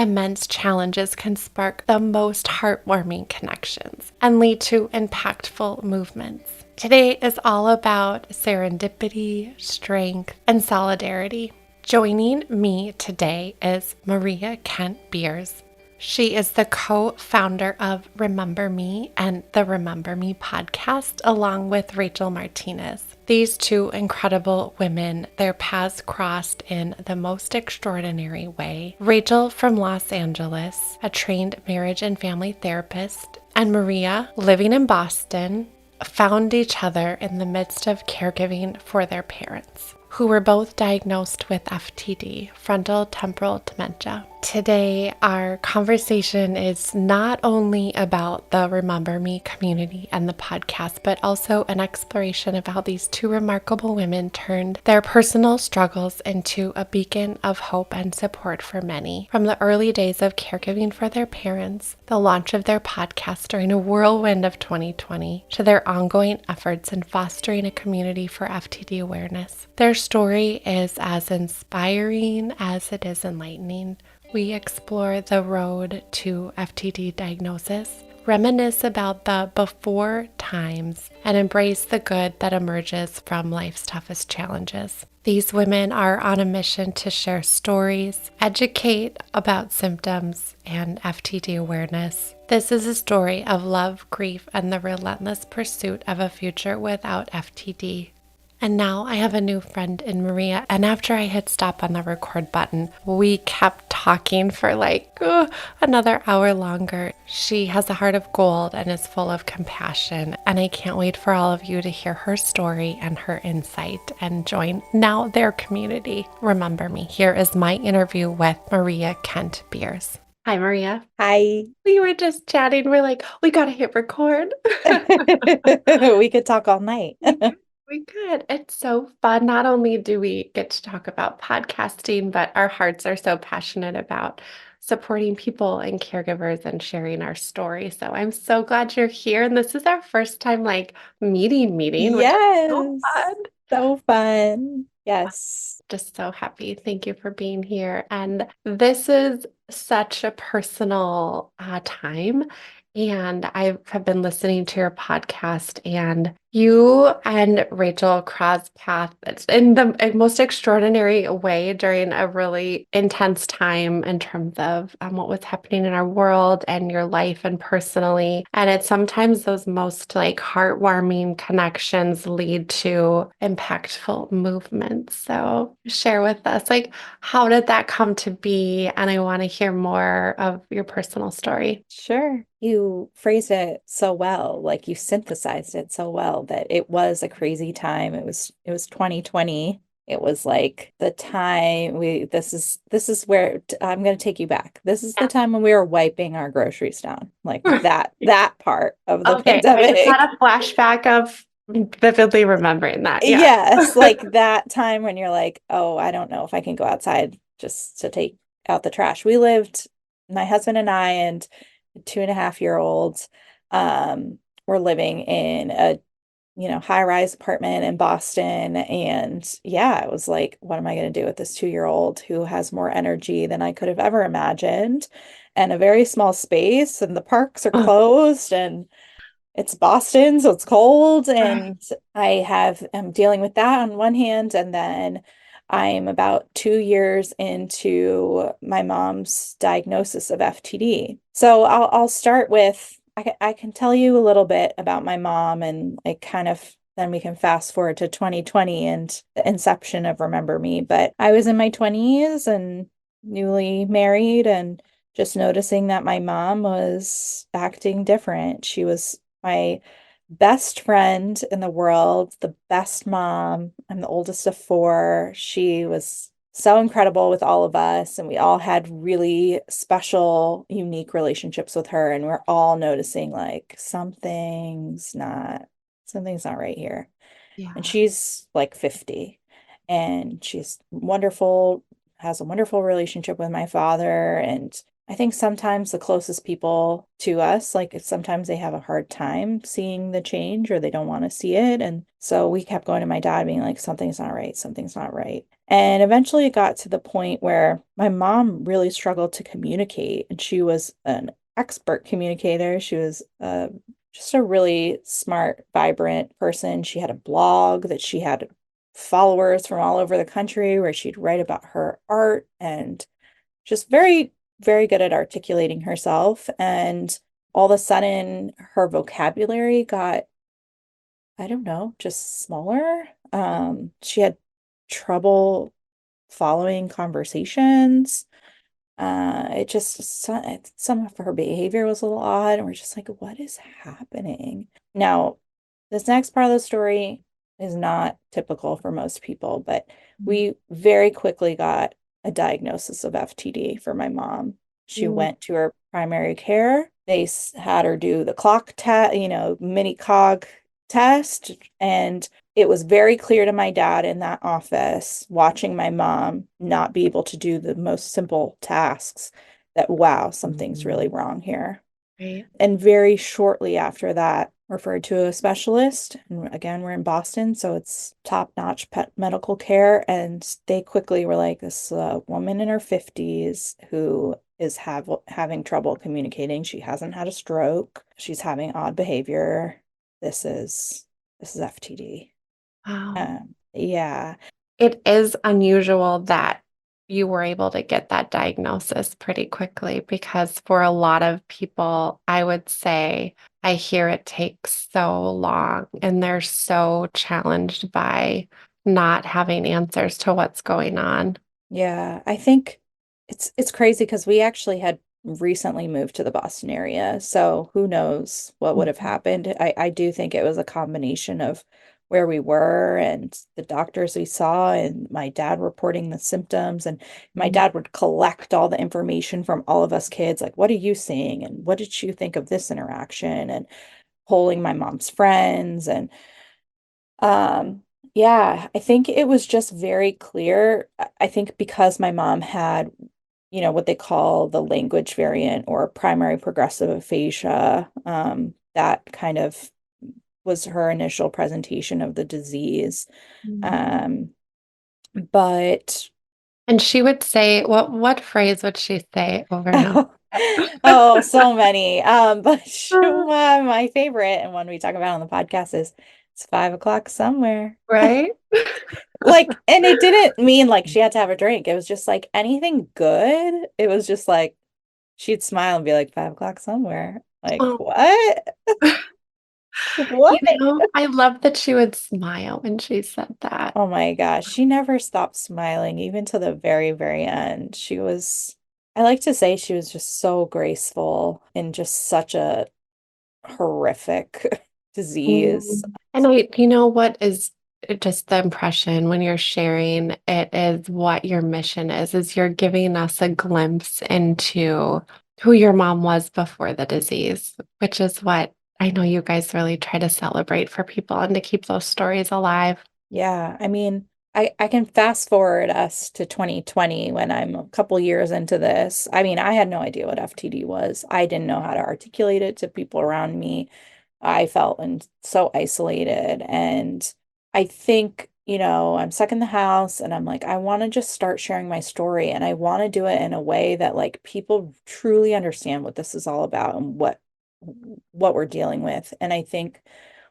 immense challenges can spark the most heartwarming connections and lead to impactful movements. Today is all about serendipity, strength, and solidarity. Joining me today is Maria Kent Beers. She is the co-founder of Remember Me and the Remember Me podcast, along with Rachel Martinez. These two incredible women, their paths crossed in the most extraordinary way. Rachel from Los Angeles, a trained marriage and family therapist, and Maria, living in Boston, found each other in the midst of caregiving for their parents, who were both diagnosed with FTD, frontotemporal dementia. Today, our conversation is not only about the Remember Me community and the podcast, but also an exploration of how these two remarkable women turned their personal struggles into a beacon of hope and support for many. From the early days of caregiving for their parents, the launch of their podcast during a whirlwind of 2020, to their ongoing efforts in fostering a community for FTD awareness. Their story is as inspiring as it is enlightening. We explore the road to FTD diagnosis, reminisce about the before times, and embrace the good that emerges from life's toughest challenges. These women are on a mission to share stories, educate about symptoms, and FTD awareness. This is a story of love, grief, and the relentless pursuit of a future without FTD. And now I have a new friend in Maria. And after I hit stop on the record button, we kept talking for another hour longer. She has a heart of gold and is full of compassion. And I can't wait for all of you to hear her story and her insight and join now their community. Remember Me. Here is my interview with Maria Kent Beers. Hi, Maria. Hi. We were just chatting. We're like, we got to hit record. We could talk all night. We could. It's so fun. Not only do we get to talk about podcasting, but our hearts are so passionate about supporting people and caregivers and sharing our story. So I'm so glad you're here. And this is our first time meeting, which is so Yes. fun. So fun. Yes. Just so happy. Thank you for being here. And this is such a personal time. And I have been listening to your podcast, and you and Rachel crossed paths in the most extraordinary way during a really intense time in terms of what was happening in our world and your life and personally. And it's sometimes those most heartwarming connections lead to impactful movements. So share with us, how did that come to be? And I want to hear more of your personal story. Sure. You phrased it so well, like you synthesized it so well that it was a crazy time. It was 2020. It was like the time this is where I'm going to take you back. This is the time when we were wiping our groceries down. Like that part of the Okay, I just pandemic. had a flashback of vividly remembering that. Yeah. Yes, like that time when you're like, oh, I don't know if I can go outside just to take out the trash. My husband and I and a 2.5-year-old, were living in a, high-rise apartment in Boston. And yeah, it was like, what am I going to do with this 2-year-old who has more energy than I could have ever imagined, and a very small space, and the parks are Oh, closed, and it's Boston, so it's cold, and I'm dealing with that on one hand, and then I'm about 2 years into my mom's diagnosis of FTD. So I'll start with I can tell you a little bit about my mom, and then we can fast forward to 2020 and the inception of Remember Me. But I was in my 20s and newly married, and just noticing that my mom was acting different. She was my best friend in the world, the best mom. I'm the oldest of four. She was so incredible with all of us, and we all had really special, unique relationships with her. And we're all noticing like something's not right here. And yeah. she's like 50, and she's wonderful, has a wonderful relationship with my father. And I think sometimes the closest people to us, sometimes they have a hard time seeing the change, or they don't want to see it. And so we kept going to my dad being like, something's not right, something's not right. And eventually it got to the point where my mom really struggled to communicate, and she was an expert communicator. She was just a really smart, vibrant person. She had a blog that she had followers from all over the country where she'd write about her art and just very, very good at articulating herself. And all of a sudden, her vocabulary got, I don't know, just smaller. She had trouble following conversations. It just some of her behavior was a little odd, and we're just like, what is happening? Now, this next part of the story is not typical for most people, but we very quickly got a diagnosis of FTD for my mom. She Mm. went to her primary care. They had her do the clock test, mini cog test, and it was very clear to my dad in that office, watching my mom not be able to do the most simple tasks, that, wow, something's really wrong here. Right. And very shortly after that, referred to a specialist. And again, we're in Boston, so it's top-notch pet medical care. And they quickly were like, this woman in her 50s who is having trouble communicating. She hasn't had a stroke. She's having odd behavior. This is FTD. Wow. Yeah. It is unusual that you were able to get that diagnosis pretty quickly because for a lot of people, I would say I hear it takes so long and they're so challenged by not having answers to what's going on. Yeah, I think it's crazy because we actually had recently moved to the Boston area, so who knows what would have Mhm. happened. I do think it was a combination of where we were and the doctors we saw, and my dad reporting the symptoms, and my dad would collect all the information from all of us kids, like, what are you seeing and what did you think of this interaction, and polling my mom's friends. And yeah, I think it was just very clear. I think because my mom had, what they call the language variant or primary progressive aphasia, that kind of was her initial presentation of the disease. Mhm. Um, but And she would say, what phrase would she say over and over? oh, oh, so many. But my favorite and one we talk about on the podcast is it's 5 o'clock somewhere. Right? Like, and it didn't mean like she had to have a drink. It was just like anything good. It was just like she'd smile and be like, 5 o'clock somewhere. Like, Oh, what? What? I love that she would smile when she said that. Oh my gosh. She never stopped smiling, even to the very, very end. I like to say she was just so graceful in just such a horrific disease. Mm. And you know what is just the impression when you're sharing it is what your mission is you're giving us a glimpse into who your mom was before the disease, which is what I know you guys really try to celebrate for people and to keep those stories alive. Yeah, I mean, I can fast forward us to 2020 when I'm a couple years into this. I mean, I had no idea what FTD was. I didn't know how to articulate it to people around me. I felt so isolated. And I think, I'm stuck in the house and I'm like, I want to just start sharing my story, and I want to do it in a way that like people truly understand what this is all about and what we're dealing with. And I think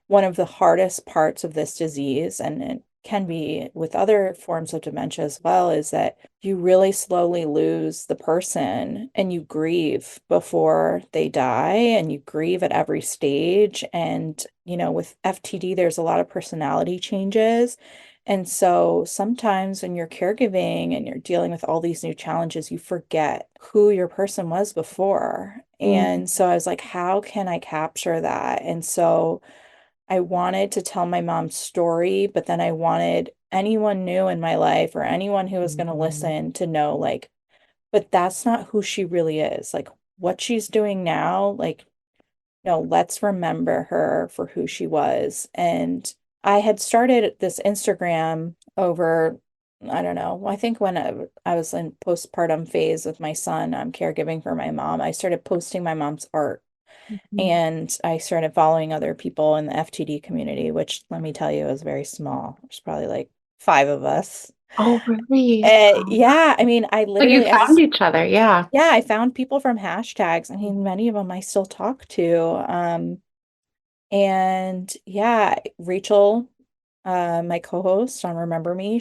one of the hardest parts of this disease, and it can be with other forms of dementia as well, is that you really slowly lose the person and you grieve before they die, and you grieve at every stage. And, with FTD, there's a lot of personality changes. And so sometimes when you're caregiving and you're dealing with all these new challenges, you forget who your person was before. Mm. And so I was like, how can I capture that? And so I wanted to tell my mom's story, but then I wanted anyone new in my life or anyone who was going to listen to know, like, but that's not who she really is. Like, what she's doing now, like, no, let's remember her for who she was. And I had started this Instagram over, I don't know, I think when I was in postpartum phase with my son, I'm caregiving for my mom. I started posting my mom's art, Mhm. and I started following other people in the FTD community, which let me tell you is very small. There's probably like five of us. Oh, really? Yeah, I mean, So you found each other. Yeah. yeah, I found people from hashtags. I mean, many of them I still talk to. And yeah, Rachel, my co-host on Remember Me,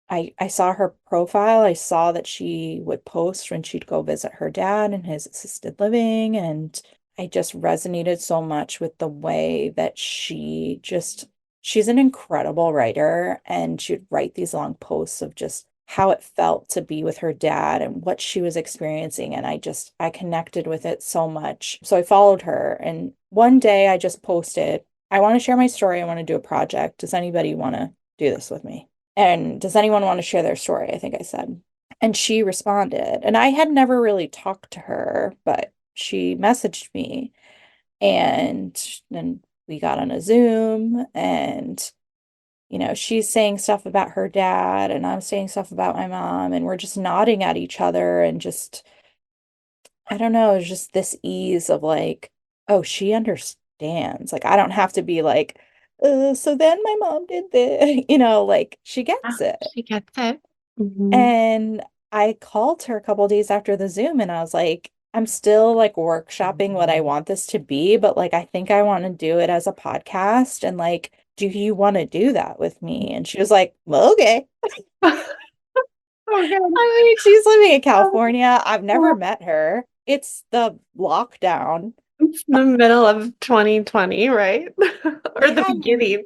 I saw her profile. I saw that she would post when she'd go visit her dad in his assisted living, and I just resonated so much with the way that she's an incredible writer, and she'd write these long posts of just how it felt to be with her dad and what she was experiencing. And I connected with it so much. So I followed her. And one day I just posted, I want to share my story. I want to do a project. Does anybody want to do this with me? And does anyone want to share their story? I think I said. And she responded. And I had never really talked to her, but she messaged me. And then we got on a Zoom, and she's saying stuff about her dad, and I'm saying stuff about my mom, and we're just nodding at each other, and just, I don't know, it's just this ease of like, oh, she understands. Like, I don't have to be like, so then my mom did this, like she Yeah, gets it. she gets it. Hmm. And I called her a couple days after the Zoom, and I was like, I'm still like workshopping what I want this to be, but like I think I want to do it as a podcast. And like, do you want to do that with me? And she was like, well, okay. Oh, good. I mean, she's living in California. I've never met her. It's the lockdown. It's the middle of 2020, right? Or the Yeah, beginning.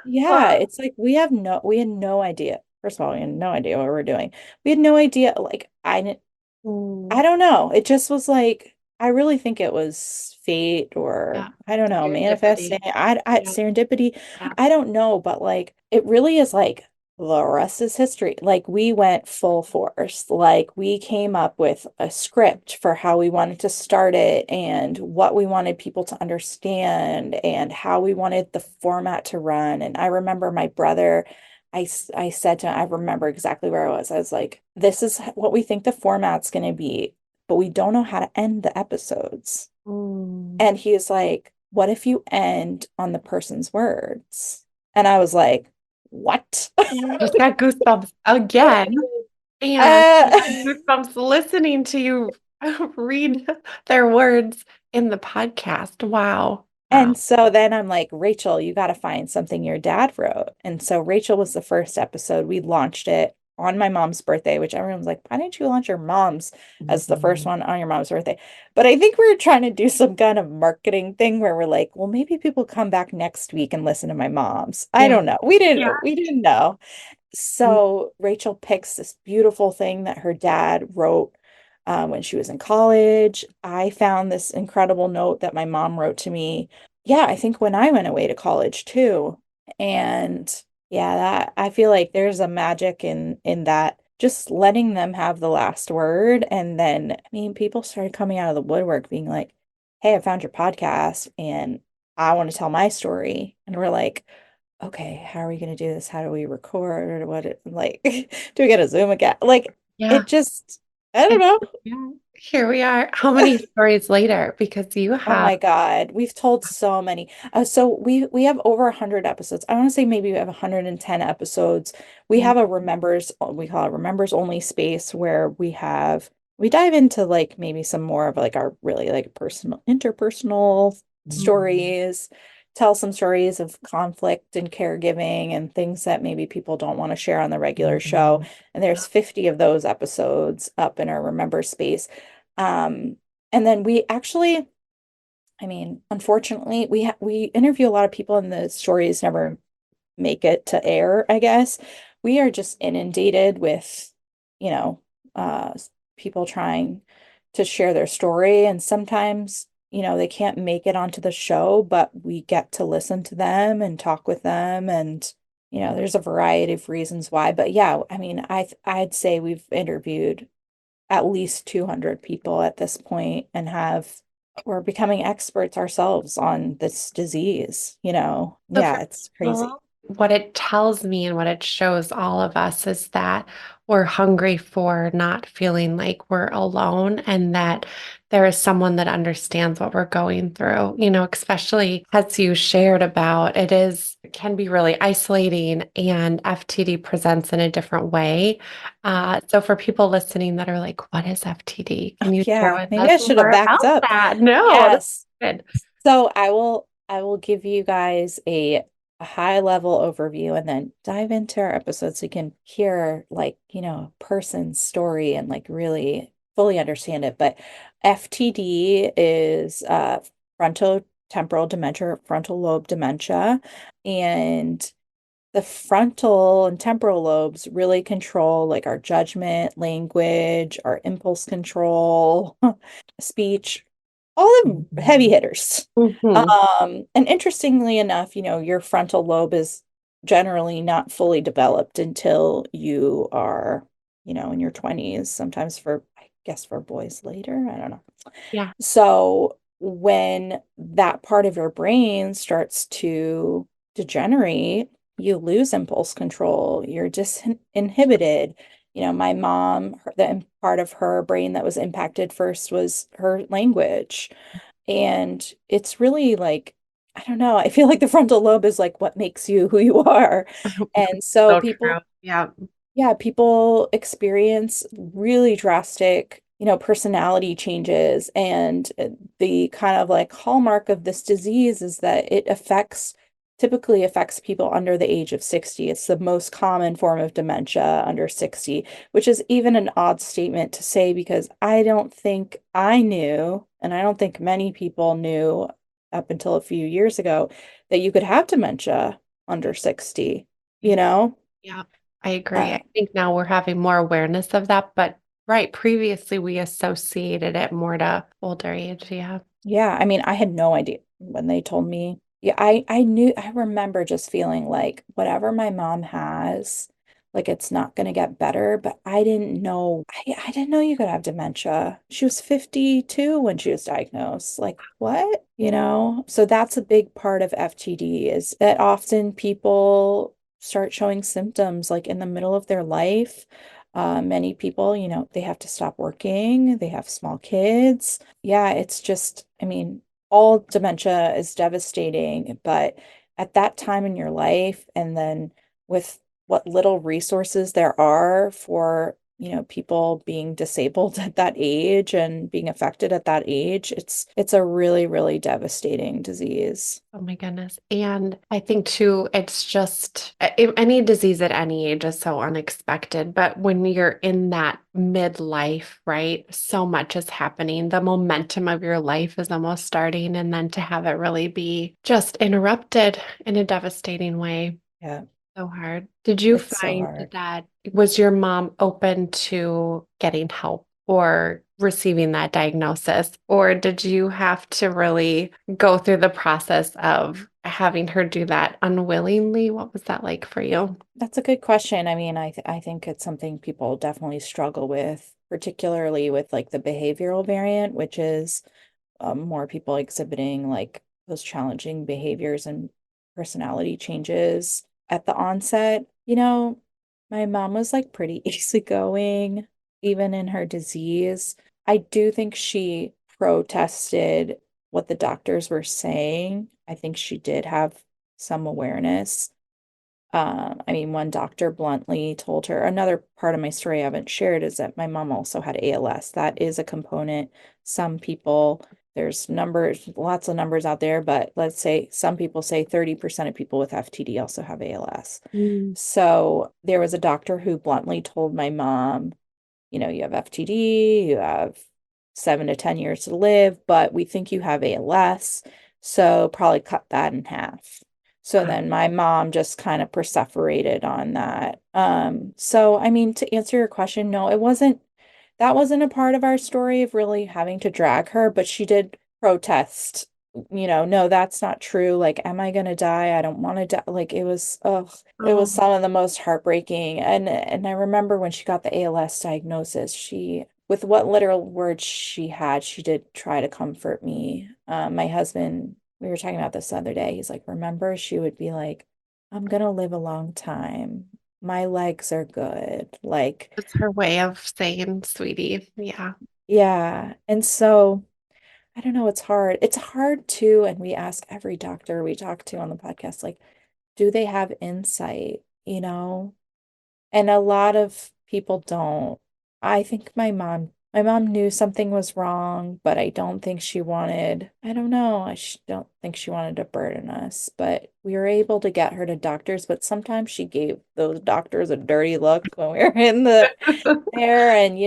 yeah. Wow. It's like we had no idea. First of all, we had no idea what we were doing. We had no idea. Like, I Mm, don't know. It just was like, I really think it was fate, yeah. or I don't know, manifesting. Serendipity. Yeah. Serendipity. Yeah. I don't know, but like it really is like the rest is history. Like we went full force. Like we came up with a script for how we wanted to start it and what we wanted people to understand and how we wanted the format to run. And I remember my brother I said to him, I remember exactly where I was. I was like, this is what we think the format's going to be, but we don't know how to end the episodes. Mm. And he was like, what if you end on the person's words? And I was like, what? Just got goosebumps again. And Uh, I had goosebumps listening to you read their words in the podcast. Wow. Wow. And so then I'm like, Rachel, you got to find something your dad wrote. And so Rachel was the first episode. We launched it on my mom's birthday, which everyone's like, why didn't you launch your mom's as the first one on your mom's birthday? But I think we were trying to do some kind of marketing thing where we're like, well, maybe people come back next week and listen to my mom's. I Yeah. don't know. Yeah. We didn't know. So Rachel picks this beautiful thing that her dad wrote when she was in college. I found this incredible note that my mom wrote to me. Yeah, I think when I went away to college too. And yeah, that I feel like there's a magic in that, just letting them have the last word. And then, I mean, people started coming out of the woodwork being like, hey, I found your podcast and I want to tell my story. And we're like, okay, how are we going to do this? How do we record? Like, do we get a Zoom again? Like, Yeah. it just, I don't And know. yeah, here we are. How many stories later? Because you Oh have, my God, we've told so many. So we have over 100 episodes. I want to say maybe we have 110 episodes. We have a we call it remembers only space where we dive into like maybe some more of like our really like personal interpersonal stories, tell some stories of conflict and caregiving and things that maybe people don't want to share on the regular show. And there's 50 of those episodes up in our remember space. Um, and then we actually I mean, unfortunately, we interview a lot of people and the stories never make it to air, I guess. We are just inundated with, you know, people trying to share their story, and sometimes, they can't make it onto the show, but we get to listen to them and talk with them, and there's a variety of reasons why. But yeah, I mean, I'd say we've interviewed at least 200 people at this point and we're becoming experts ourselves on this disease, so Yeah, for it's crazy. people, what it tells me and what it shows all of us is that we're hungry for not feeling like we're alone and that there is someone that understands what we're going through, especially as you shared about it can be really isolating and FTD presents in a different way. So for people listening that are like, what is FTD? Can you share Yeah, with maybe us I should have more backed about up. that? No, that's Yes. good. So I will give you guys a high level overview and then dive into our episode so you can hear like, a person's story and like really fully understand it. But FTD is frontotemporal dementia, frontal lobe dementia. And the frontal and temporal lobes really control like our judgment, language, our impulse control, speech, all the heavy hitters. Hmm. And interestingly enough, your frontal lobe is generally not fully developed until you are, in your 20s, sometimes I guess for boys later. I don't know. Yeah. So when that part of your brain starts to degenerate, you lose impulse control. You're disinhibited. My mom, the part of her brain that was impacted first was her language. And it's really like, I don't know, I feel like the frontal lobe is like what makes you who you are. And so So true. Yeah. yeah, people experience really drastic, personality changes. And the kind of like hallmark of this disease is that typically affects people under the age of 60. It's the most common form of dementia under 60, which is even an odd statement to say because I don't think I knew, and I don't think many people knew up until a few years ago that you could have dementia under 60, you know? Yeah, I agree. Uh, I think now we're having more awareness of that, but right, previously we associated it more to older age. Yeah. Yeah, I mean, I had no idea when they told me. Yeah, I remember just feeling like whatever my mom has, like it's not going to get better, but I didn't know you could have dementia. She was 52 when she was diagnosed. Like, what? So that's a big part of FTD is that often people start showing symptoms like in the middle of their life. Many people, they have to stop working, they have small kids. Yeah, it's just, I mean, all dementia is devastating, but at that time in your life, and then with what little resources there are for, people being disabled at that age and being affected at that age, it's a really, really devastating disease. Oh my goodness. And I think too, it's just any disease at any age is so unexpected. But when you're in that midlife, right, so much is happening. The momentum of your life is almost starting. And then to have it really be just interrupted in a devastating way. Yeah, So hard. Did you it's so find hard. that was your mom open to getting help or receiving that diagnosis? Or did you have to really go through the process of having her do that unwillingly? What was that like for you? That's a good question. I mean, I think it's something people definitely struggle with, particularly with like the behavioral variant, which is more people exhibiting like those challenging behaviors and personality changes at the onset. My mom was like pretty easygoing, even in her disease. I do think she protested what the doctors were saying. I think she did have some awareness. I mean, one doctor bluntly told her, another part of my story I haven't shared is that my mom also had ALS. That is a component. Some people, there's numbers, lots of numbers out there, but let's say some people say 30% of people with FTD also have ALS. Mm. So there was a doctor who bluntly told my mom, you have FTD, you have 7 to 10 years to live, but we think you have ALS. So probably cut that in half. So Wow. then my mom just kind of perseverated on that. So I mean, to answer your question, no, that wasn't a part of our story of really having to drag her, but she did protest, no, that's not true. Like, am I gonna die? I don't want to die. Like it was Oh, some of the most heartbreaking. And I remember when she got the ALS diagnosis, with what literal words she had, she did try to comfort me. My husband, we were talking about this the other day. He's like, remember, she would be like, I'm gonna live a long time. my legs are good. Like, It's her way of saying, sweetie. Yeah. yeah. And so I don't know, it's hard. It's hard too, and we ask every doctor we talk to on the podcast, like, do they have insight, you know? And a lot of people don't. I think my mom knew something was wrong, but I don't think she wanted, I don't know, don't think she wanted to burden us, but we were able to get her to doctors, but sometimes she gave those doctors a dirty look when we were in there, and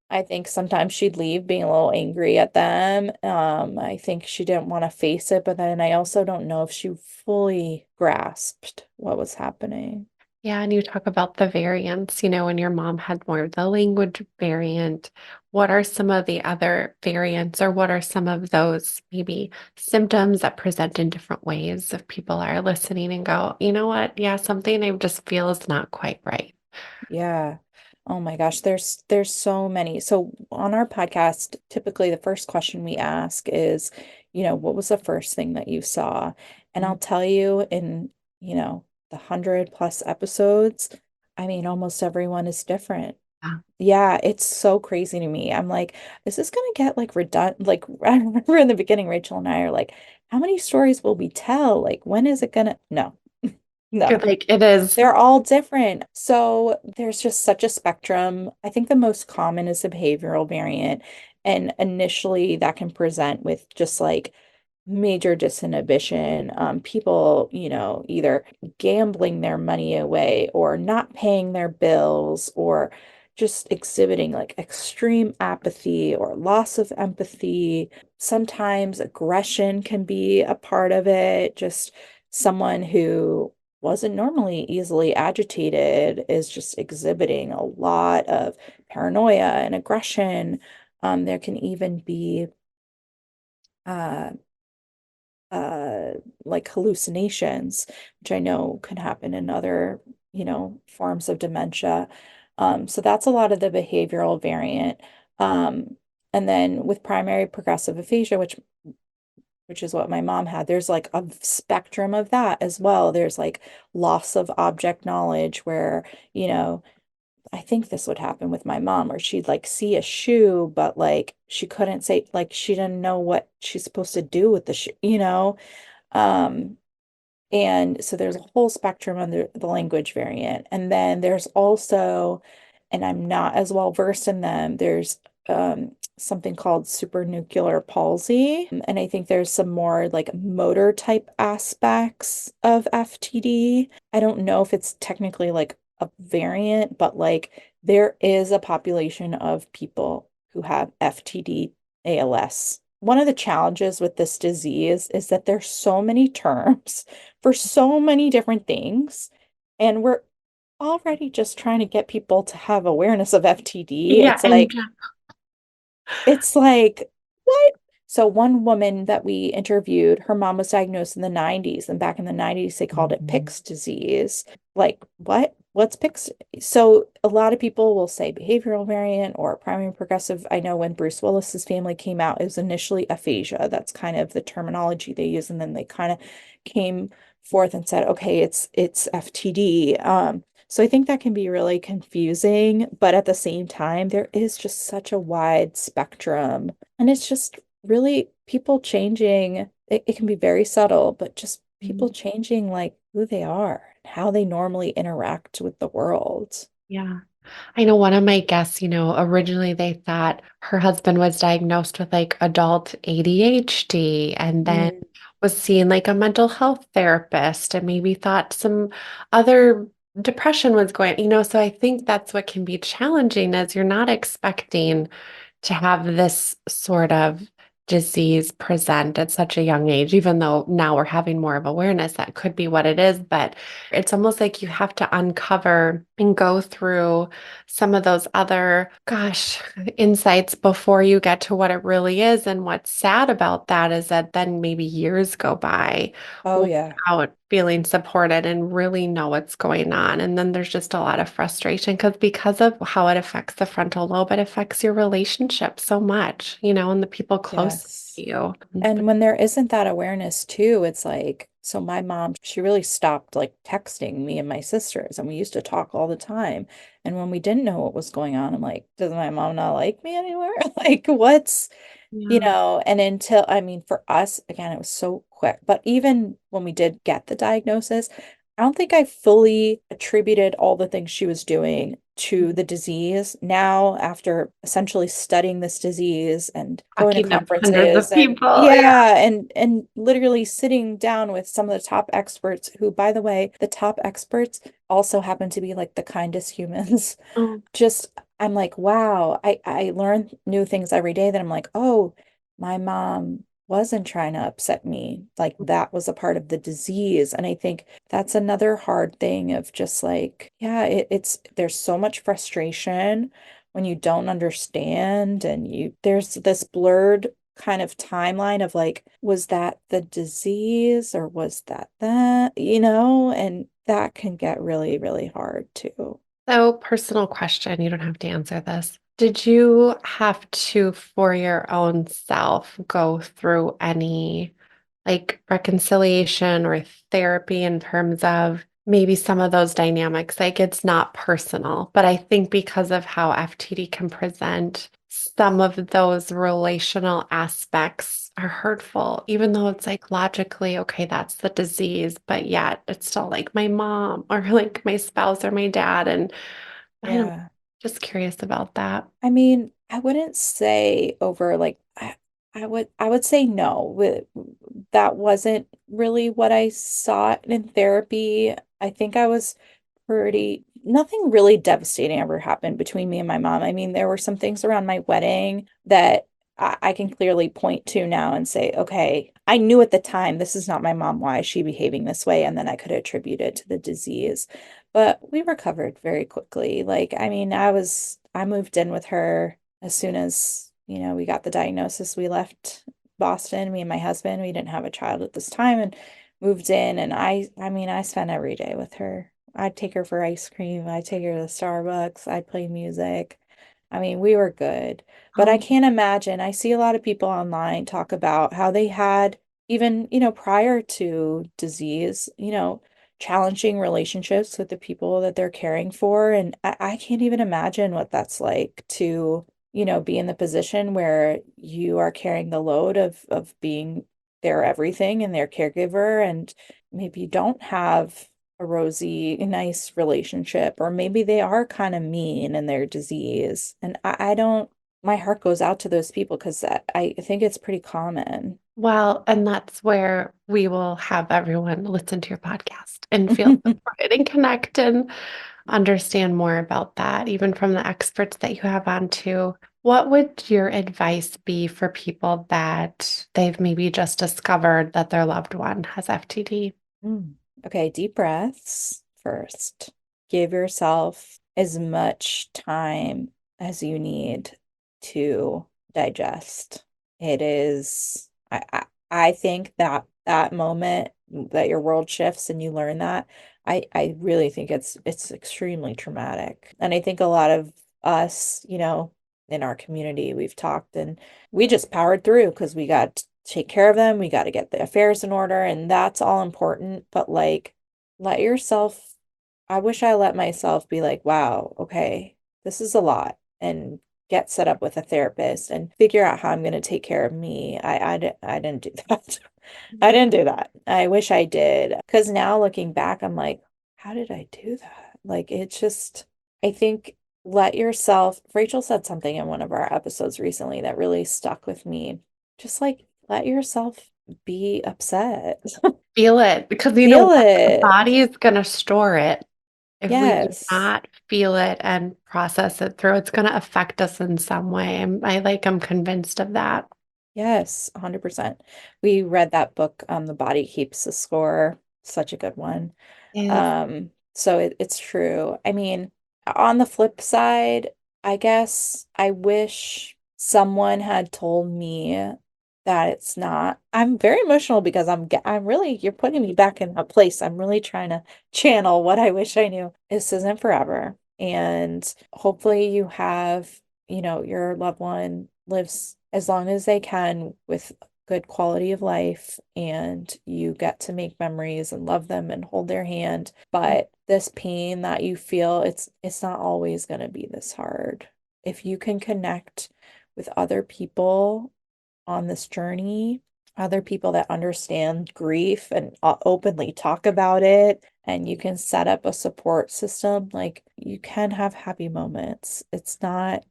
I think sometimes she'd leave being a little angry at them. I think she didn't want to face it, but then I also don't know if she fully grasped what was happening. Yeah, and you talk about the variants, when your mom had more of the language variant, what are some of the other variants, or what are some of those maybe symptoms that present in different ways if people are listening and go, you know what? Yeah, something I just feel is not quite right. Yeah. Oh my gosh, there's so many. So on our podcast, typically the first question we ask is, what was the first thing that you saw? And I'll Mhm. tell you in, the 100+ episodes, I mean, almost everyone is different. Yeah. Yeah, it's so crazy to me. I'm like, is this gonna get like redundant? Like, I remember in the beginning, Rachel and I are like, how many stories will we tell? Like, when is it gonna? No, You're no. like, it is. They're all different. So there's just such a spectrum. I think the most common is the behavioral variant. And initially, that can present with just like major disinhibition, people, either gambling their money away or not paying their bills or just exhibiting like extreme apathy or loss of empathy. Sometimes aggression can be a part of it. Just someone who wasn't normally easily agitated is just exhibiting a lot of paranoia and aggression. There can even be uh, uh like hallucinations, which I know can happen in other, forms of dementia. So that's a lot of the behavioral variant. Um, and then with primary progressive aphasia, which is what my mom had, there's like a spectrum of that as well. There's like loss of object knowledge where, you know, I think this would happen with my mom, where she'd like see a shoe, but like she couldn't say, like she didn't know what she's supposed to do with the shoe. Um, and so there's a whole spectrum under the language variant. And then there's also, and I'm not as well versed in them, there's something called supranuclear palsy. And I think there's some more like motor type aspects of FTD. I don't know if it's technically like a variant, but like there is a population of people who have FTD ALS. One of the challenges with this disease is that there's so many terms for so many different things. And we're already just trying to get people to have awareness of FTD. Yeah. And It's like, what? So one woman that we interviewed, her mom was diagnosed in the 90s, and back in the 90s they called it Pick's disease. Like, what? What's Pick's? So a lot of people will say behavioral variant or primary progressive. I know when Bruce Willis's family came out, it was initially aphasia. That's kind of the terminology they use, and then they kind of came forth and said, okay, it's FTD. So I think that can be really confusing, but at the same time, there is just such a wide spectrum. And it's just really people changing. It can be very subtle, but just people changing like who they are, how they normally interact with the world. yeah. I know one of my guests, originally they thought her husband was diagnosed with like adult ADHD and then Mm. was seeing like a mental health therapist and maybe thought some other depression was going, so I think that's what can be challenging is you're not expecting to have this sort of disease present at such a young age, even though now we're having more of awareness that could be what it is. But it's almost like you have to uncover and go through some of those other, gosh, insights before you get to what it really is. And what's sad about that is that then maybe years go by Oh, yeah. without feeling supported and really know what's going on. And then there's just a lot of frustration because of how it affects the frontal lobe, it affects your relationship so much, and the people close Yes. to you. And when there isn't that awareness too, it's like, so my mom, she really stopped like texting me and my sisters, and we used to talk all the time. And when we didn't know what was going on, I'm like, does my mom not like me anymore? Like, Yeah. and until, I mean, for us, again, it was so quick. But even when we did get the diagnosis, I don't think I fully attributed all the things she was doing to the disease. Now, after essentially studying this disease and going to Talking to hundreds conferences of and people. Yeah. yeah, and literally sitting down with some of the top experts who, by the way, the top experts also happen to be like the kindest humans. Oh, Just I'm like, wow, I learn new things every day that I'm like, oh, my mom wasn't trying to upset me. Like that was a part of the disease. And I think that's another hard thing of just like, yeah, it's there's so much frustration when you don't understand and there's this blurred kind of timeline of like, was that the disease or was that, and that can get really, really hard too. so, personal question. You don't have to answer this. Did you have to, for your own self, go through any like reconciliation or therapy in terms of maybe some of those dynamics? Like it's not personal, but I think because of how FTD can present, some of those relational aspects are hurtful, even though it's like logically, okay, that's the disease, but yet it's still like my mom or like my spouse or my dad. And I don't, Yeah. just curious about that. I mean, I wouldn't say over like I would say no. That wasn't really what I sought in therapy. I think I was pretty nothing really devastating ever happened between me and my mom. I mean, there were some things around my wedding that I can clearly point to now and say, okay, I knew at the time this is not my mom. Why is she behaving this way? And then I could attribute it to the disease. But we recovered very quickly. Like, I mean, I moved in with her as soon as, we got the diagnosis. We left Boston, me and my husband. We didn't have a child at this time and moved in. And I mean, I spent every day with her. I'd take her for ice cream. I'd take her to Starbucks. I'd play music. I mean, we were good. But I Oh, can't imagine. I see a lot of people online talk about how they had, even, prior to disease, challenging relationships with the people that they're caring for. And I can't even imagine what that's like to, be in the position where you are carrying the load of being their everything and their caregiver. And maybe you don't have a rosy, nice relationship, or maybe they are kind of mean in their disease. And I don't, my heart goes out to those people because I think it's pretty common. well, and that's where we will have everyone listen to your podcast and feel supported and connect and understand more about that, even from the experts that you have on too. What would your advice be for people that they've maybe just discovered that their loved one has FTD? Mm. Okay, deep breaths first. Give yourself as much time as you need to digest. It is, I think that that moment that your world shifts and you learn that, I really think it's extremely traumatic. And I think a lot of us, in our community, we've talked and we just powered through because we got to take care of them. We got to get the affairs in order, and that's all important. But like, let yourself, I wish I let myself be like, wow, okay, this is a lot, and get set up with a therapist and figure out how I'm going to take care of me. I didn't do that. I didn't do that. I wish I did. Because now looking back, I'm like, how did I do that? Like, it's just, I think let yourself, Rachel said something in one of our episodes recently that really stuck with me. Just like let yourself be upset. Feel it because you know Feel what? The it. body is going to store it. If we do Yes. not feel it and process it through, it's going to affect us in some way. I'm convinced of that. Yes, 100%. We read that book, The Body Keeps the Score. Such a good one. Is So it's true. I mean, on the flip side, I guess I wish someone had told me that it's not. I'm very emotional because I'm really, you're putting me back in that place. I'm really trying to channel what I wish I knew. This isn't forever. And hopefully you have, your loved one lives as long as they can with good quality of life, and you get to make memories and love them and hold their hand. But this pain that you feel, it's not always going to be this hard. If you can connect with other people on this journey, other people that understand grief and openly talk about it, and you can set up a support system, like you can have happy moments. It's not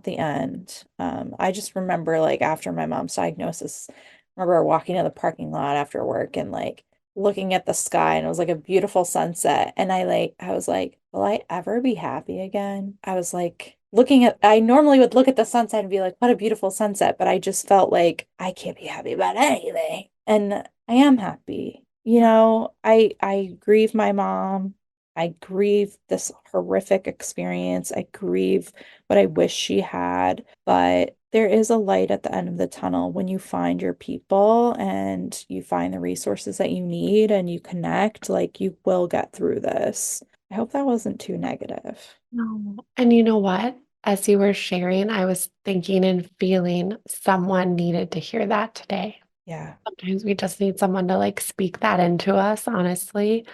the end. I just remember like after my mom's diagnosis, I remember walking to the parking lot after work and like looking at the sky, and it was like a beautiful sunset. And I was like, will I ever be happy again? I was like I normally would look at the sunset and be like, what a beautiful sunset. But I just felt like I can't be happy about anything. And I am happy. I grieve my mom. I grieve this horrific experience. I grieve what I wish she had. But there is a light at the end of the tunnel when you find your people and you find the resources that you need and you connect, like you will get through this. I hope that wasn't too negative. No. And you know what? As you were sharing, I was thinking and feeling someone needed to hear that today. Yeah. Sometimes we just need someone to like speak that into us, honestly,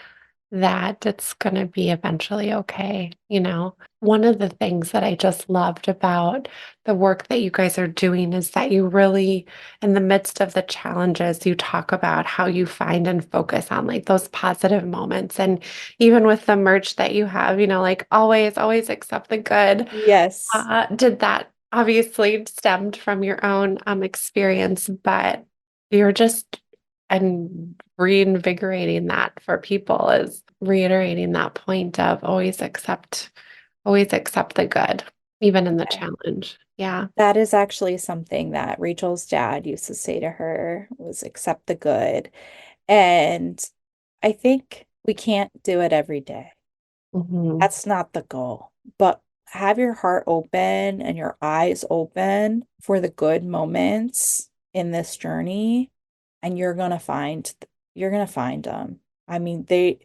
that it's going to be eventually okay. One of the things that I just loved about the work that you guys are doing is that you really, in the midst of the challenges, you talk about how you find and focus on like those positive moments. And even with the merch that you have, like always, always accept the good. Yes. Did that obviously stemmed from your own experience, but you're just and reinvigorating that for people is reiterating that point of always accept the good, even in the Yeah. challenge. Yeah. That is actually something that Rachel's dad used to say to her was accept the good. And I think we can't do it every day. Hmm. That's not the goal. But have your heart open and your eyes open for the good moments in this journey, and you're gonna find them. I mean, they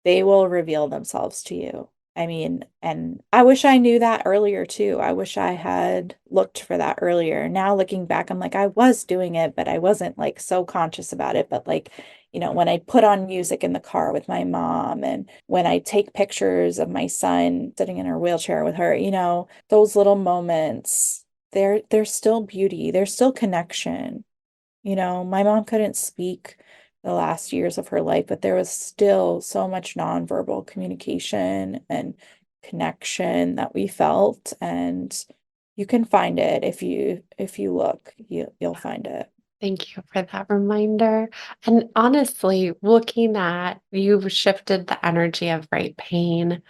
will reveal themselves to you. I mean, and I wish I knew that earlier too. I wish I had looked for that earlier. Now looking back, I'm like, I was doing it, but I wasn't like so conscious about it. But like, when I put on music in the car with my mom, and when I take pictures of my son sitting in her wheelchair with her, those little moments, there's still beauty, there's still connection. My mom couldn't speak the last years of her life, but there was still so much nonverbal communication and connection that we felt. And you can find it if you look, you'll find it. Thank you for that reminder. And honestly, looking at you've shifted the energy of right pain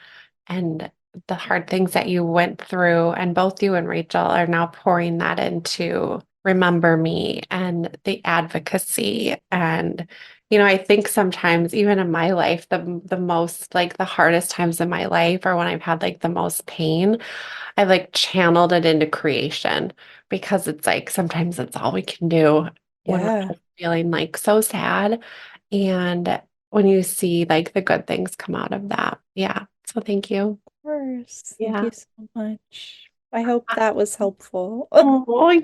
and the hard things that you went through, and both you and Rachel are now pouring that into Remember Me and the advocacy. And, I think sometimes even in my life, the most like the hardest times in my life are when I've had like the most pain. I like channeled it into creation because it's like sometimes that's all we can do when we're Yeah, of just feeling like so sad. And when you see like the good things come out of that. Yeah. So thank you. course. Thank Yeah. you so much. I hope that was helpful. Oh,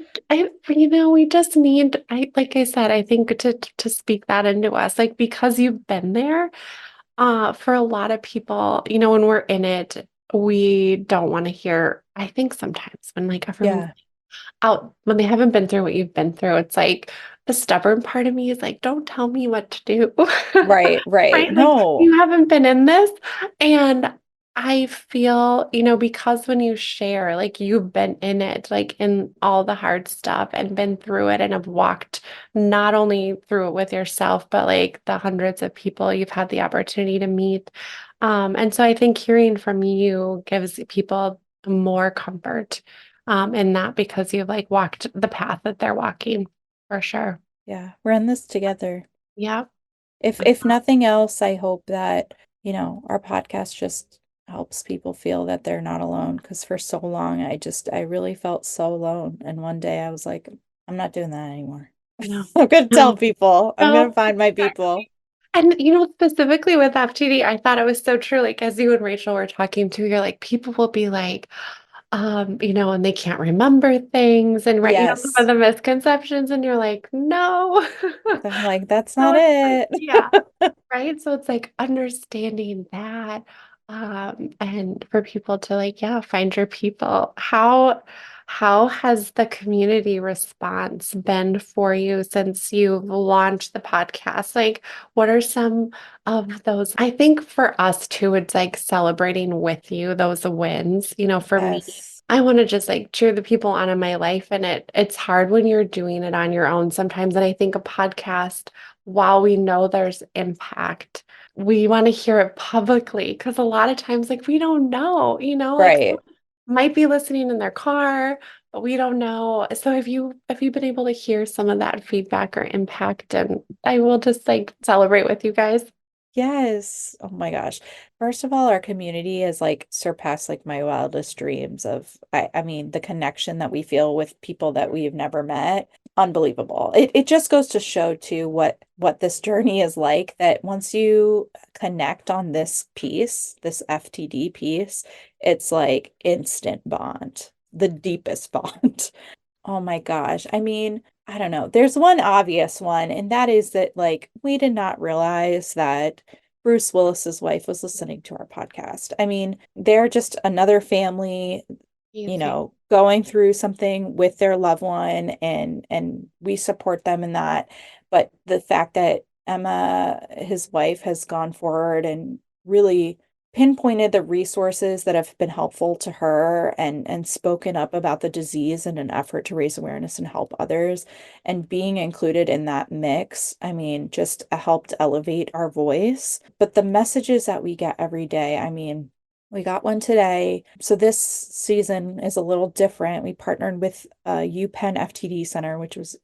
we just need, like I said, I think to speak that into us, like because you've been there, for a lot of people, when we're in it, we don't want to hear, I think sometimes when like everyone's Yeah, out, when they haven't been through what you've been through, it's like the stubborn part of me is like, don't tell me what to do. right, right. Right? Like No. you haven't been in this. And I feel, because when you share, like you've been in it, like in all the hard stuff and been through it and have walked not only through it with yourself, but like the hundreds of people you've had the opportunity to meet. And so I think hearing from you gives people more comfort in that because you've like walked the path that they're walking for sure. Yeah, we're in this together. Yeah. If nothing else, I hope that, our podcast just helps people feel that they're not alone. Because for so long, I really felt so alone. And one day I was like, I'm not doing that anymore. No, I'm gonna tell no, people. I'm gonna no, find my exactly. people. And specifically with FTD, I thought it was so true. Like as you and Rachel were talking to, you're like, people will be like, and they can't remember things and right, some of Yes. the misconceptions, and you're like, no. I'm like, that's So not it's like, it. yeah, right. So it's like understanding that, and for people to like, yeah, find your people. How has the community response been for you since you've launched the podcast? Like, what are some of those? I think for us too, it's like celebrating with you those wins. For me, Yes. I want to just like cheer the people on in my life, and it's hard when you're doing it on your own sometimes. And I think a podcast, while we know there's impact, we want to hear it publicly because a lot of times, like, we don't know, like Right. might be listening in their car, but we don't know. So have you been able to hear some of that feedback or impact? And I will just like celebrate with you guys. Yes. Oh my gosh. First of all, our community has like surpassed like my wildest dreams of I mean the connection that we feel with people that we've never met. Unbelievable. It just goes to show too what this journey is like that once you connect on this piece, this FTD piece, it's like instant bond, the deepest bond. Oh my gosh. I mean, I don't know. There's one obvious one, and that is that like we did not realize that Bruce Willis's wife was listening to our podcast. I mean, they're just another family, Easy. going through something with their loved one and we support them in that. But the fact that Emma, his wife, has gone forward and really pinpointed the resources that have been helpful to her and spoken up about the disease in an effort to raise awareness and help others and being included in that mix, I mean, just helped elevate our voice. But the messages that we get every day, I mean, we got one today. So this season is a little different. We partnered with UPenn FTD Center, which is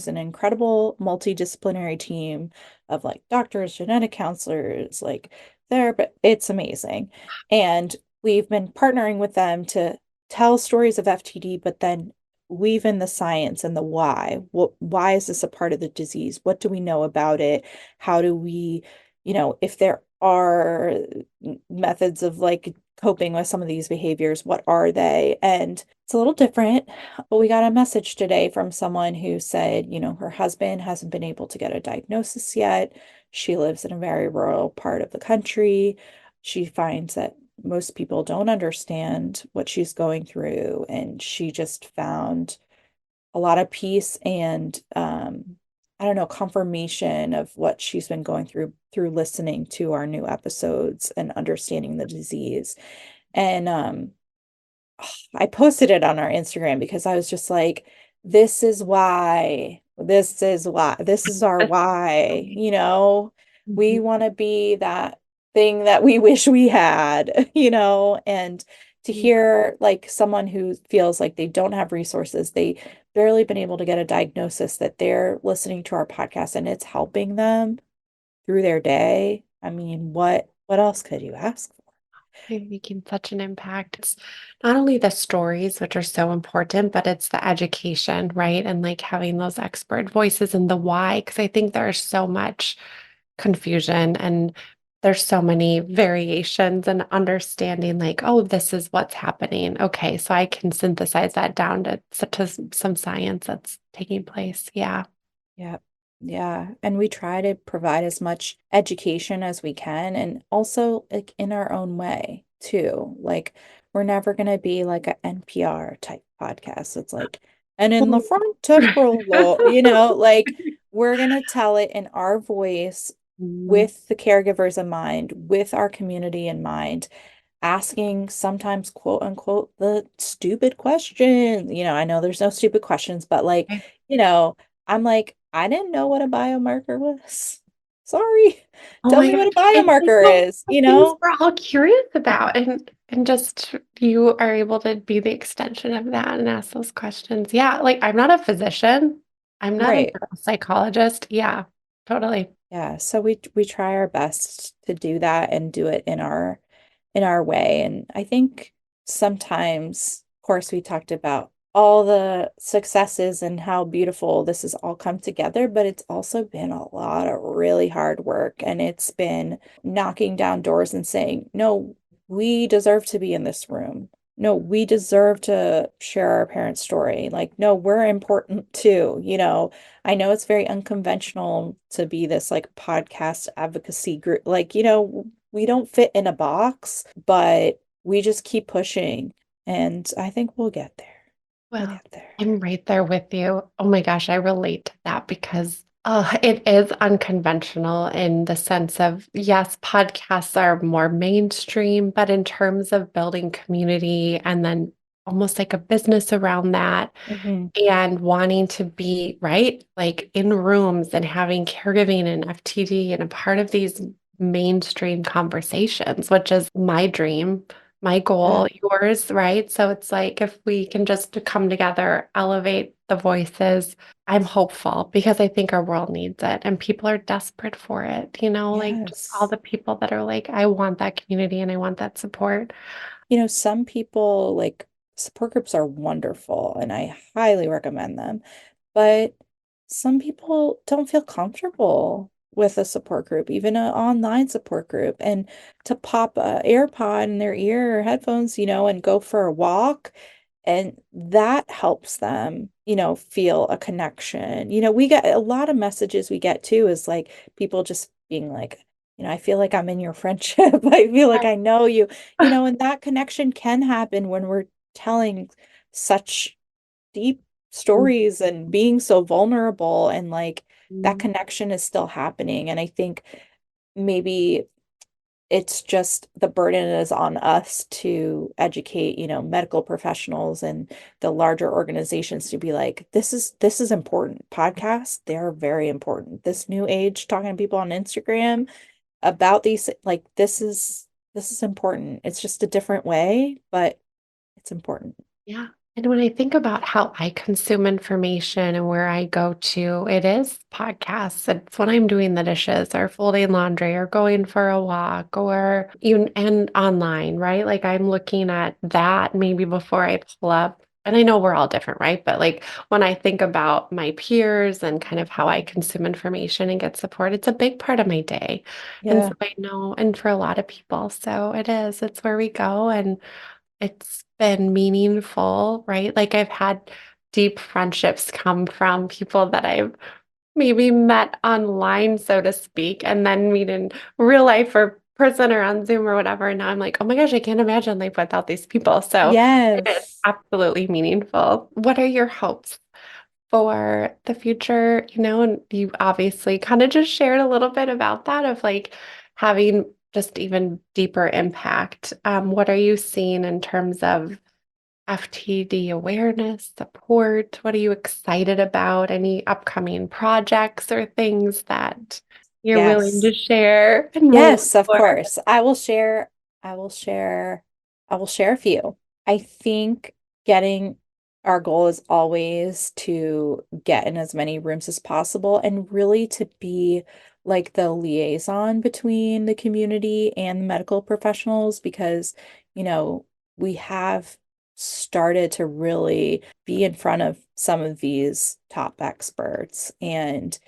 an incredible multidisciplinary team of like doctors, genetic counselors, like there, but it's amazing. And we've been partnering with them to tell stories of FTD, but then weave in the science and the why. Why is this a part of the disease? What do we know about it? How do we, if there are methods of like coping with some of these behaviors, what are they? And it's a little different, but we got a message today from someone who said, her husband hasn't been able to get a diagnosis yet. She lives in a very rural part of the country. She finds that most people don't understand what she's going through, and she just found a lot of peace and I don't know, confirmation of what she's been going through listening to our new episodes and understanding the disease. And I posted it on our Instagram because I was just like, this is our why, we Mhm. want to be that thing that we wish we had, and to hear like someone who feels like they don't have resources, they barely been able to get a diagnosis, that they're listening to our podcast and it's helping them through their day. I mean, what else could you ask for? You're making such an impact. It's not only the stories, which are so important, but it's the education, right? And like having those expert voices and the why, because I think there's so much confusion and there's so many variations and understanding like, oh, this is what's happening. Okay, so I can synthesize that down to some science that's taking place. Yeah. Yeah. Yeah. And we try to provide as much education as we can and also like in our own way too. Like we're never going to be like an NPR type podcast. It's like, and in the Well, frontotemporal lobe, like we're going to tell it in our voice Mhm. with the caregivers in mind, with our community in mind, asking sometimes quote unquote the stupid questions. I know there's no stupid questions, but like, you know, I'm like, I didn't know what a biomarker was. Sorry. Oh Tell my me gosh. what a And biomarker is, the things we're all curious about. And just you are able to be the extension of that and ask those questions. Yeah, like I'm not a physician. I'm not a Right. neuropsychologist. Yeah, totally. Yeah. So we try our best to do that and do it in our way. And I think sometimes, of course, we talked about all the successes and how beautiful this has all come together, but it's also been a lot of really hard work. And it's been knocking down doors and saying, no, we deserve to be in this room. No, we deserve to share our parents' story. Like, no, we're important too. I know it's very unconventional to be this like podcast advocacy group. Like, we don't fit in a box, but we just keep pushing. And I think we'll get there. We'll Well, get there. I'm right there with you. Oh my gosh, I relate to that because it is unconventional in the sense of, yes, podcasts are more mainstream, but in terms of building community and then almost like a business around that Hmm. and wanting to be right, like in rooms and having caregiving and FTD and a part of these mainstream conversations, which is my dream, my Yeah. goal, yours, right? So it's like if we can just come together, elevate the voices, I'm hopeful because I think our world needs it and people are desperate for it, like just all Yes. the people that are like, I want that community and I want that support. Some people like support groups are wonderful and I highly recommend them. But some people don't feel comfortable with a support group, even an online support group. And to pop a AirPod in their ear or headphones, and go for a walk, and that helps them, feel a connection. We get a lot of messages we get too is like people just being like, I feel like I'm in your friendship. I feel like I know you, and that connection can happen when we're telling such deep stories and being so vulnerable and like that Mhm. connection is still happening. And I think maybe it's just the burden is on us to educate, medical professionals and the larger organizations to be like, this is important. Podcasts, they're very important. This new age talking to people on Instagram about these, like this is important. It's just a different way, but it's important. Yeah. And when I think about how I consume information and where I go to, it is podcasts. It's when I'm doing the dishes or folding laundry or going for a walk or even and online, right? Like I'm looking at that maybe before I pull up. And I know we're all different, right? But like when I think about my peers and kind of how I consume information and get support, it's a big part of my day. And so Yeah. I know, and for a lot of people, so it is, it's where we go. And it's been meaningful, right? Like I've had deep friendships come from people that I've maybe met online, so to speak, and then meet in real life or person or on Zoom or whatever. And now I'm like, oh my gosh, I can't imagine life without these people. So it is Yes. absolutely meaningful. What are your hopes for the future? And you obviously kind of just shared a little bit about that of like having just even deeper impact. What are you seeing in terms of FTD awareness, support? What are you excited about? Any upcoming projects or things that you're willing Yes. to share and move Yes, of forward? course. I will share, I will share a few. I think getting our goal is always to get in as many rooms as possible and really to be like the liaison between the community and the medical professionals because, you know, we have started to really be in front of some of these top experts and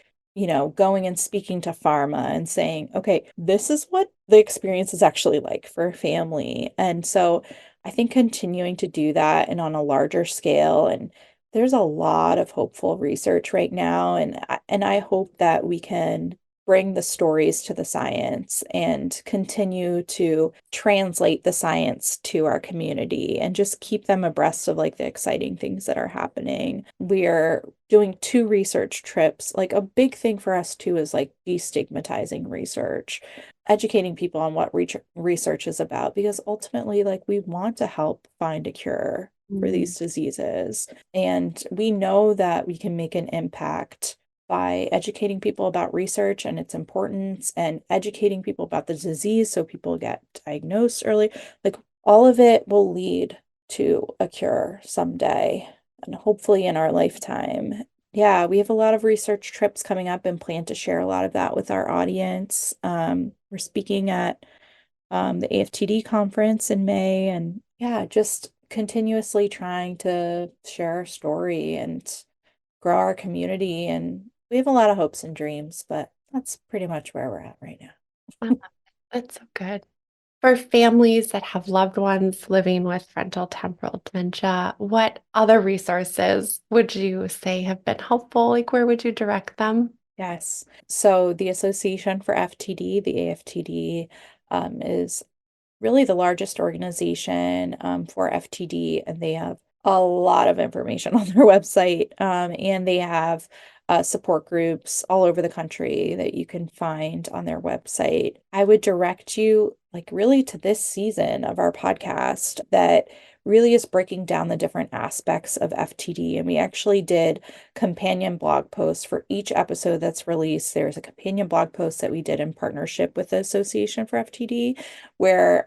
going and speaking to pharma and saying, okay, this is what the experience is actually like for a family. And so I think continuing to do that and on a larger scale, and there's a lot of hopeful research right now. And I hope that we can bring the stories to the science and continue to translate the science to our community and just keep them abreast of like the exciting things that are happening. We're doing two research trips. Like a big thing for us too is like destigmatizing research, educating people on what research is about, because ultimately, like we want to help find a cure for Mm, these diseases. And we know that we can make an impact by educating people about research and its importance and educating people about the disease so people get diagnosed early. Like all of it will lead to a cure someday and hopefully in our lifetime. Yeah, we have a lot of research trips coming up and plan to share a lot of that with our audience. We're speaking at the AFTD conference in May, and yeah, just continuously trying to share our story and grow our community. And we have a lot of hopes and dreams, but that's pretty much where we're at right now. Oh, that's so good. For families that have loved ones living with frontotemporal dementia, what other resources would you say have been helpful? Like, where would you direct them? Yes. So the Association for FTD, the AFTD, is really the largest organization for FTD, and they have a lot of information on their website. And they have support groups all over the country that you can find on their website. I would direct you, like, really to this season of our podcast that really is breaking down the different aspects of FTD. And we actually did companion blog posts for each episode that's released. There's a companion blog post that we did in partnership with the Association for FTD, where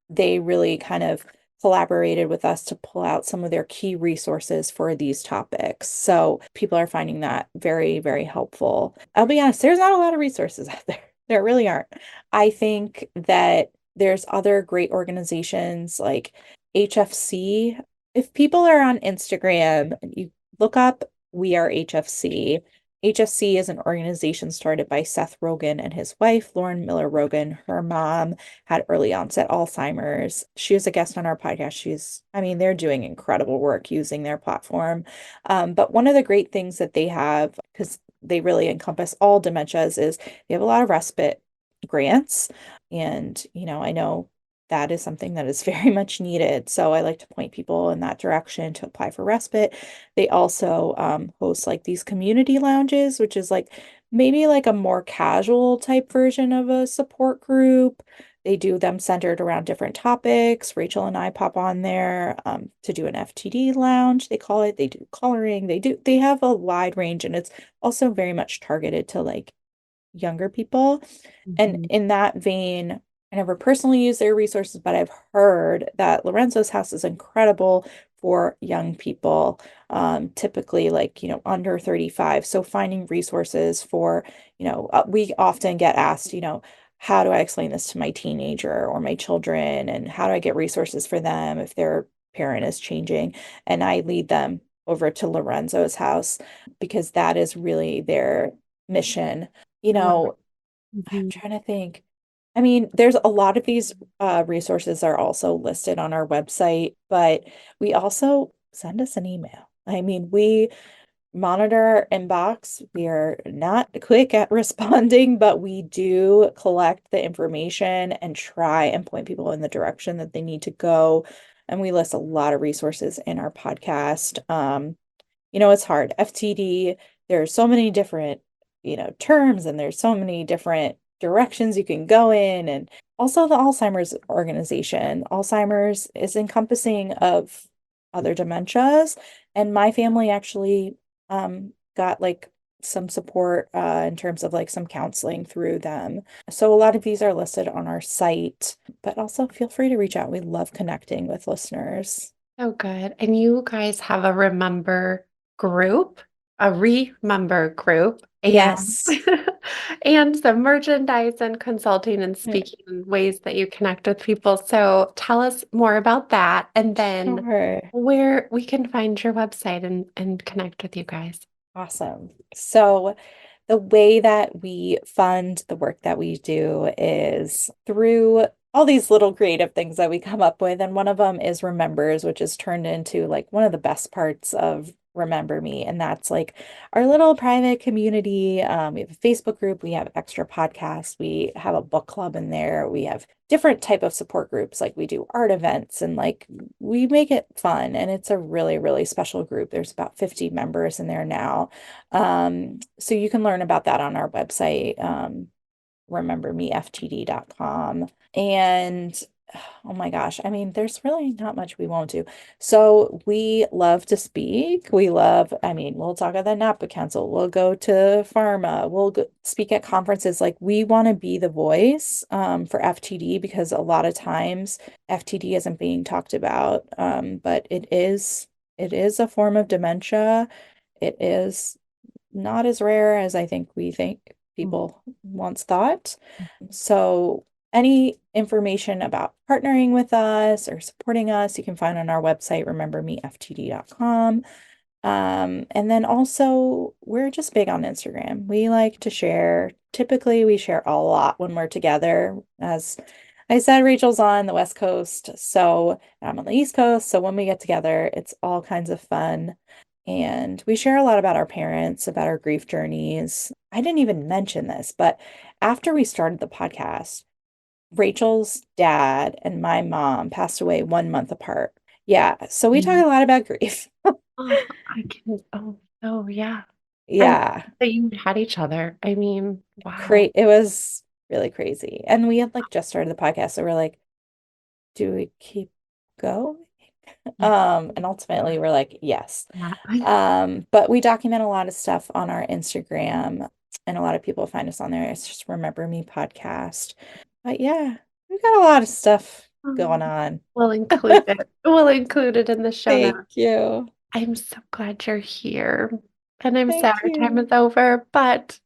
they really kind of collaborated with us to pull out some of their key resources for these topics. So people are finding that very, very helpful. I'll be honest, there's not a lot of resources out there. There really aren't. I think that there's other great organizations like HFC. If people are on Instagram, you look up We Are HFC. HFC is an organization started by Seth Rogen and his wife, Lauren Miller Rogen. Her mom had early onset Alzheimer's. She was a guest on our podcast. They're doing incredible work using their platform. But one of the great things that they have, because they really encompass all dementias, is they have a lot of respite grants. And, I know that is something that is very much needed. So I like to point people in that direction to apply for respite. They also host like these community lounges, which is like maybe like a more casual type version of a support group. They do them centered around different topics. Rachel and I pop on there to do an FTD lounge, they call it. They do coloring. They have a wide range, and it's also very much targeted to like younger people. And Mhm. in that vein, I never personally use their resources, but I've heard that Lorenzo's house is incredible for young people, typically like, under 35. So finding resources for, we often get asked, how do I explain this to my teenager or my children? And how do I get resources for them if their parent is changing? And I lead them over to Lorenzo's house because that is really their mission. You I love know, I'm it. trying to think. There's a lot of these resources are also listed on our website, but we also send us an email. We monitor our inbox. We are not quick at responding, but we do collect the information and try and point people in the direction that they need to go. And we list a lot of resources in our podcast. It's hard. FTD, there are so many different, terms, and there's so many different directions you can go in. And also the Alzheimer's organization. Alzheimer's is encompassing of other dementias. And my family actually got like some support in terms of like some counseling through them. So a lot of these are listed on our site, but also feel free to reach out. We love connecting with listeners. Oh, good. And you guys have a remember group, a remember group, and Yes. and some merchandise and consulting and speaking ways that you connect with people. So tell us more about that, and then Sure. where we can find your website and connect with you guys. Awesome. So the way that we fund the work that we do is through all these little creative things that we come up with. And one of them is Remembers, which is turned into like one of the best parts of Remember Me. And that's like our little private community. We have a Facebook group, we have extra podcasts, we have a book club in there, we have different type of support groups, like we do art events, and like we make it fun. And it's a really, really special group. There's about 50 members in there now. So you can learn about that on our website, remembermeftd.com. And oh my gosh, there's really not much we won't do. So we love to speak. We'll talk at the NAPA Council. We'll go to Pharma. We'll go speak at conferences. Like we want to be the voice for FTD, because a lot of times FTD isn't being talked about. But it is a form of dementia. It is not as rare as I think we think people once thought. So any information about partnering with us or supporting us, you can find on our website, remembermeftd.com. And then also, we're just big on Instagram. We like to share. Typically, we share a lot when we're together. As I said, Rachel's on the West Coast, so I'm on the East Coast. So when we get together, it's all kinds of fun. And we share a lot about our parents, about our grief journeys. I didn't even mention this, but after we started the podcast, Rachel's dad and my mom passed away 1 month apart. Yeah, so we talk a lot about grief. Oh, I can. Oh, yeah. And Yeah, that you had each other. I mean, wow. great. It was really crazy. And we had like just started the podcast, so we're like, do we keep going? Yeah. And ultimately we're like, yes. Yeah. But we document a lot of stuff on our Instagram, and a lot of people find us on there. It's just Remember Me podcast. But yeah, we've got a lot of stuff going on. We'll include it. We'll include it in the show Thank notes. you. I'm so glad you're here. And I'm sad Thank our time you. is over, but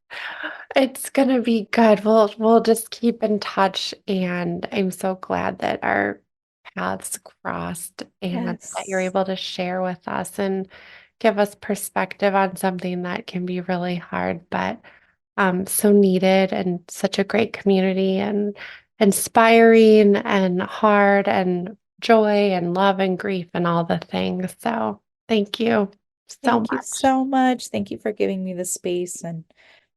it's gonna be good. We'll just keep in touch, and I'm so glad that our paths crossed and that you're Yes. able to share with us and give us perspective on something that can be really hard, but so needed, and such a great community, and inspiring and hard and joy and love and grief and all the things. So thank you so Thank you much. so much. Thank you for giving me the space and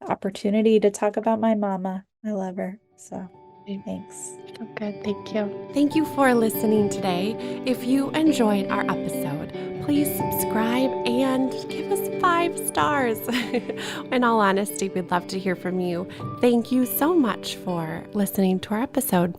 the opportunity to talk about my mama. I love her. So thanks. So good. Thank you. Thank you for listening today. If you enjoyed our episode, please subscribe and give us 5 stars. In all honesty, we'd love to hear from you. Thank you so much for listening to our episode.